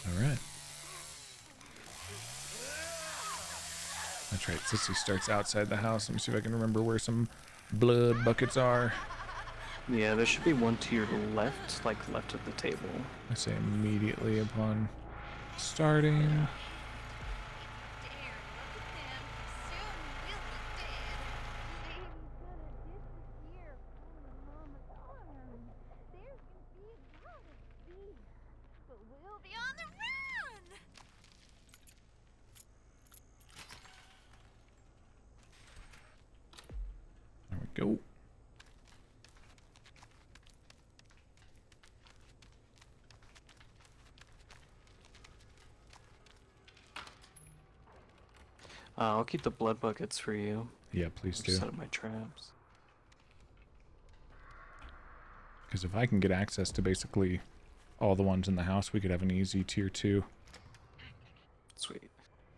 All right. That's right. Sissy starts outside the house. Let me see if I can remember where some blood buckets are. Yeah, there should be one to your left, like left of the table. I say immediately upon starting. There we go. I'll keep the blood buckets for you. Yeah, please do. Set up my traps. Because if I can get access to basically all the ones in the house, we could have an easy tier 2. Sweet.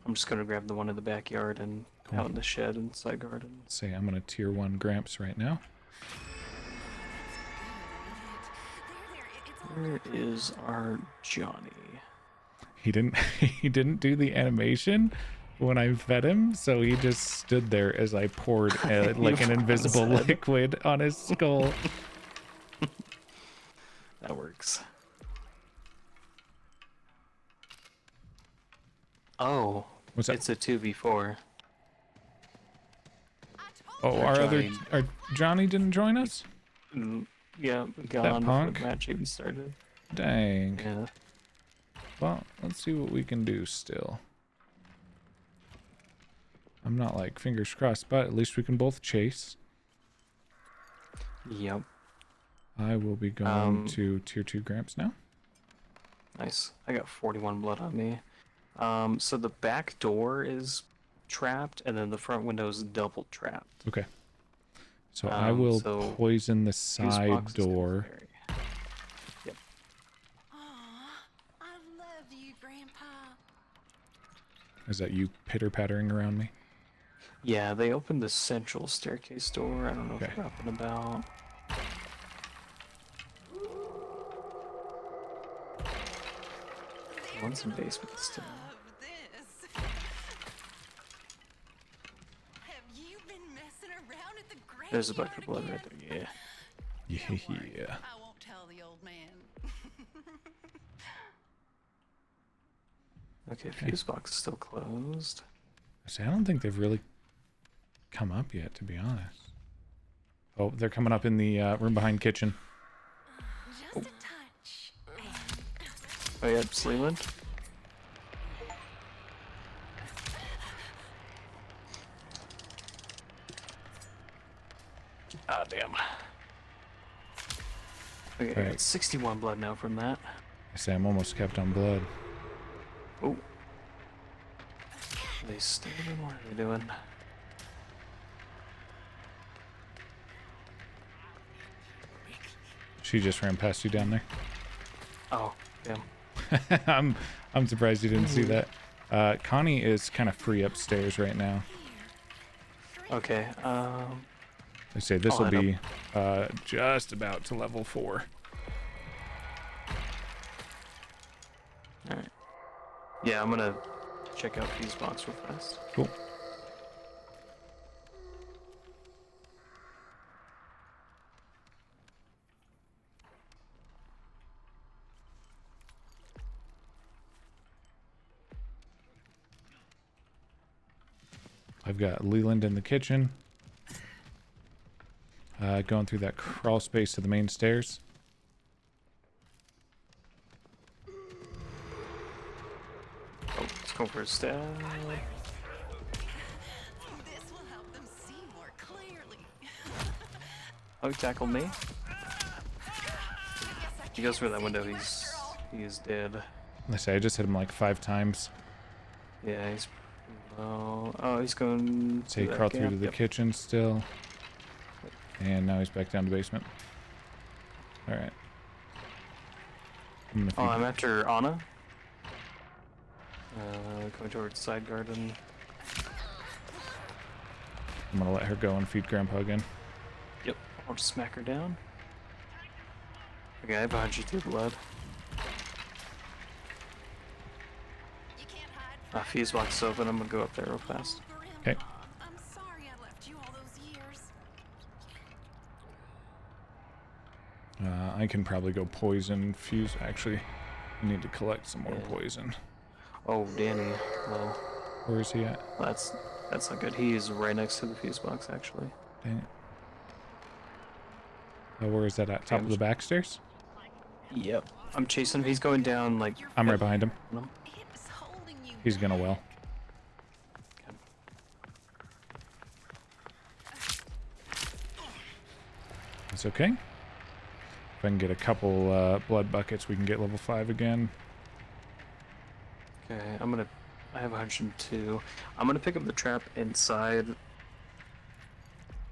I'm just gonna grab the one in the backyard and Cool. out in the shed and side garden. Say I'm gonna tier 1 Gramps right now. Where is our Johnny? He didn't he didn't do the animation when I fed him, so he just stood there as I poured like an invisible liquid on his skull. That works. Oh, What's that? it's a 2v4. Oh, our Johnny didn't join us? Yeah, gone before punk? the match even started. Dang. Yeah. Well, let's see what we can do still. I'm not like fingers crossed, but at least we can both chase. Yep. I will be going to tier 2 Gramps now. Nice. I got 41 blood on me. So the back door is trapped, and then the front window is double trapped. Okay. So I will poison the Fuse side box is gonna door. vary. Yep. I love you, Grandpa. Is that you pitter-pattering around me? Yeah, they opened the central staircase door. I don't know Okay. if they're up and about. One's in basement still. Love this. Have you been messing around at the graveyard? There's a bucket of blood again? right there. Yeah. Don't worry, Yeah. I won't tell the old man. Okay, fuse box is still closed. I don't think they've really come up yet, to be honest. Oh, they're coming up in the room behind kitchen. Just a touch. Oh yeah, Sleeland. Ah, damn. Okay, I Right. got 61 blood now from that. I say I'm almost kept on blood. Oh. They standing? What are they doing? She just ran past you down there. Oh, damn. I'm surprised you didn't see that. Connie is kind of free upstairs right now. Okay, I say this will I'll head be just about to level 4. alright. Yeah, I'm gonna check out fuse box real fast. Cool. I've got Leland in the kitchen. Going through that crawl space to the main stairs. Oh, let's go for a stab. This will help them see more clearly. Oh, he tackled me. He goes for that window, he is dead. I say I just hit him like 5 times. Yeah, he's low. Oh, he's going So he that crawled through gap. to the Yep. kitchen still. And now he's back down to basement. Alright. Oh, I'm after Anna. Going towards side garden. I'm gonna let her go and feed Grandpa again. Yep, I'll just smack her down. Okay, I have 102 blood. Fuse box is open. I'm gonna go up there real fast. Okay. I'm sorry I left you all those years. I can probably go poison fuse. Actually, I need to collect some more Yeah. poison. Oh, Danny. Well, Where is he at? that's not good. He's right next to the fuse box, actually. Dang it. Oh, where is that at? Top of the back stairs? Yep. I'm chasing him. He's going down like. I'm right behind him. It was holding you He's gonna back. well. It's okay. If I can get a couple blood buckets, we can get level 5 again. Okay, I have 102. I'm gonna pick up the trap inside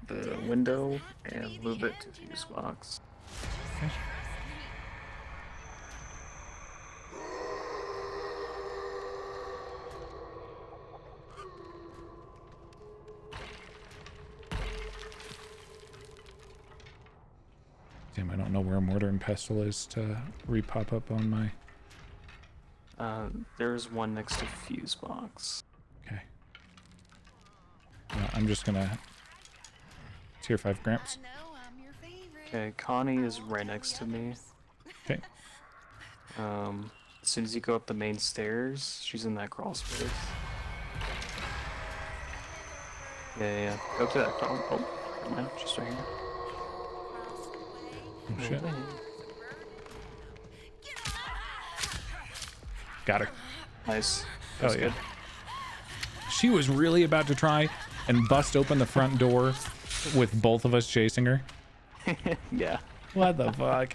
the window and move it to fuse box. Okay. Damn, I don't know where mortar and pestle is to re-pop up on my... There's one next to fuse box. Okay. I'm just gonna... Tier 5 Gramps. I know I'm your favorite. Okay, Connie is right next to me. Okay. As soon as you go up the main stairs, she's in that crawl space. Yeah. Go to that crawl. Oh, never mind. She's right here. Oh, shit. Dang. Got her. Nice. Oh, That's yeah. good. She was really about to try and bust open the front door with both of us chasing her. Yeah. What the fuck?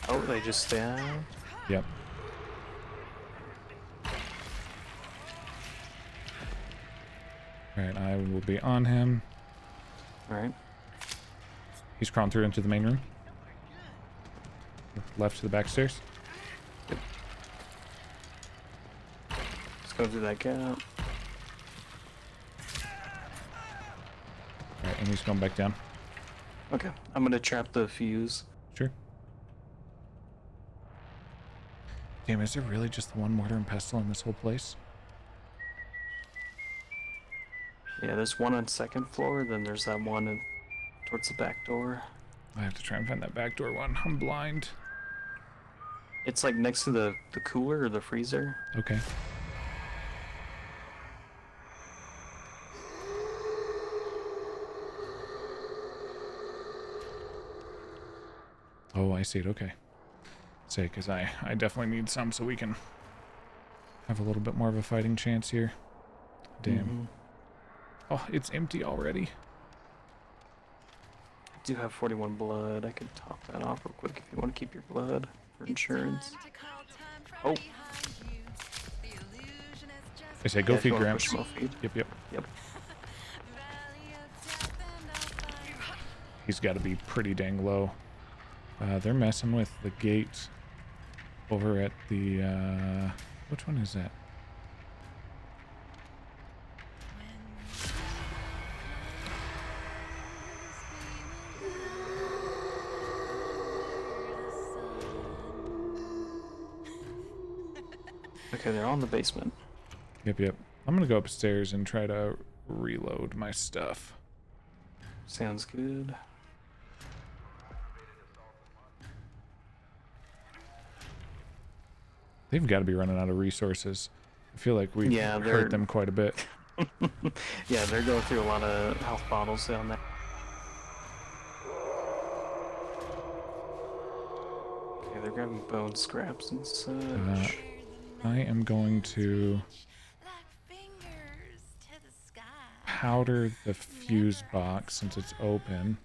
Oh, they just stabbed. Yep. Alright, I will be on him. Alright. He's crawling through into the main room. Left to the back stairs. Let's go through that gap. Alright, and he's going back down. Okay. I'm gonna trap the fuse. Sure. Damn, is there really just the one mortar and pestle in this whole place? Yeah, there's one on second floor, then there's that one towards the back door. I have to try and find that back door one. I'm blind. It's like next to the cooler or the freezer. Okay. Oh, I see it. Okay. Say, because I definitely need some so we can have a little bit more of a fighting chance here. Damn. Oh, it's empty already. I do have 41 blood. I could top that off real quick if you want to keep your blood for insurance. Oh. I say go Yeah, if you feed wanna Gramps. push more feed. Yep. Yep. He's got to be pretty dang low. They're messing with the gate over at the, which one is that? Okay, they're all in the basement. Yep. I'm gonna go upstairs and try to reload my stuff. Sounds good. They've got to be running out of resources. I feel like we've Yeah, they're- hurt them quite a bit. Yeah, they're going through a lot of health bottles down there. Okay, they're grabbing bone scraps and such. I am going to powder the fuse box since it's open.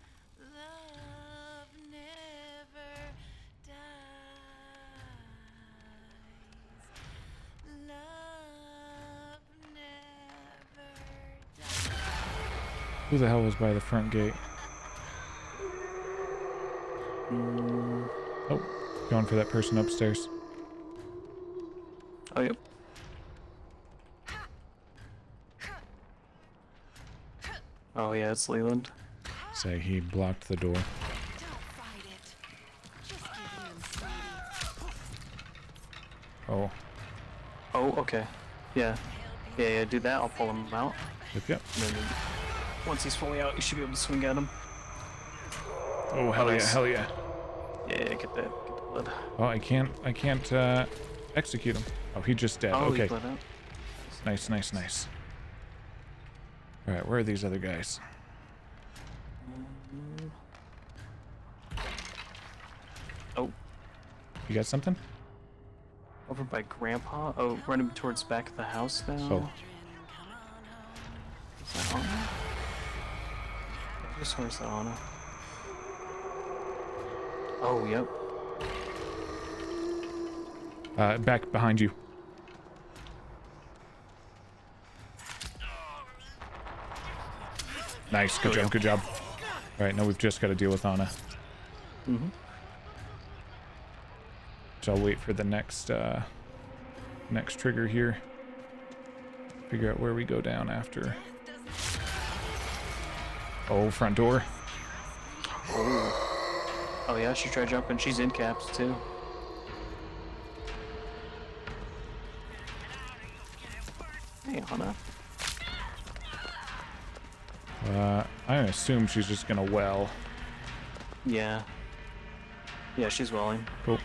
Who the hell was by the front gate? Oh, going for that person upstairs. Oh, yep. Oh, yeah, it's Leland. Say he blocked the door. Don't fight it. Just give in, sweetie. Oh, Oh, okay. Yeah. Yeah, do that. I'll pull him out. yep. And then once he's fully out, you should be able to swing at him. Oh, hell yeah, Nice. hell yeah. Yeah, get the blood. Oh, I can't execute him. Oh, he just dead. Oh, Okay. he bled out. Nice, nice, nice. All right, where are these other guys? Oh, You got something? over by Grandpa. Oh, running towards back of the house now. Oh. Is that Anna? I just heard that Anna. Oh, yep. Back behind you. Nice, good job, good job. All right, now we've just got to deal with Anna. Mm-hmm. So I'll wait for the next next trigger here. Figure out where we go down after. Oh, front door. Oh yeah, she tried jumping. She's in caps too. Hey, Anna. I assume she's just gonna well. Yeah. Yeah, she's welling. Cool.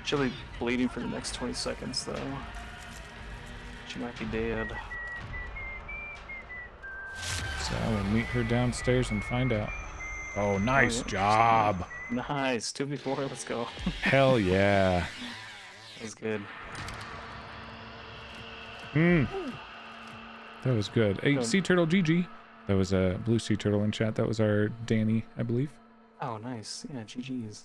She'll be bleeding for the next 20 seconds though. She might be dead. So I will meet her downstairs and find out. Oh, nice yeah. job. Nice. 2v4, let's go. Hell yeah. That was good. That was good. Hey, Good. Sea Turtle GG. That was a blue sea turtle in chat. That was our Danny, I believe. Oh, nice. Yeah, GG's.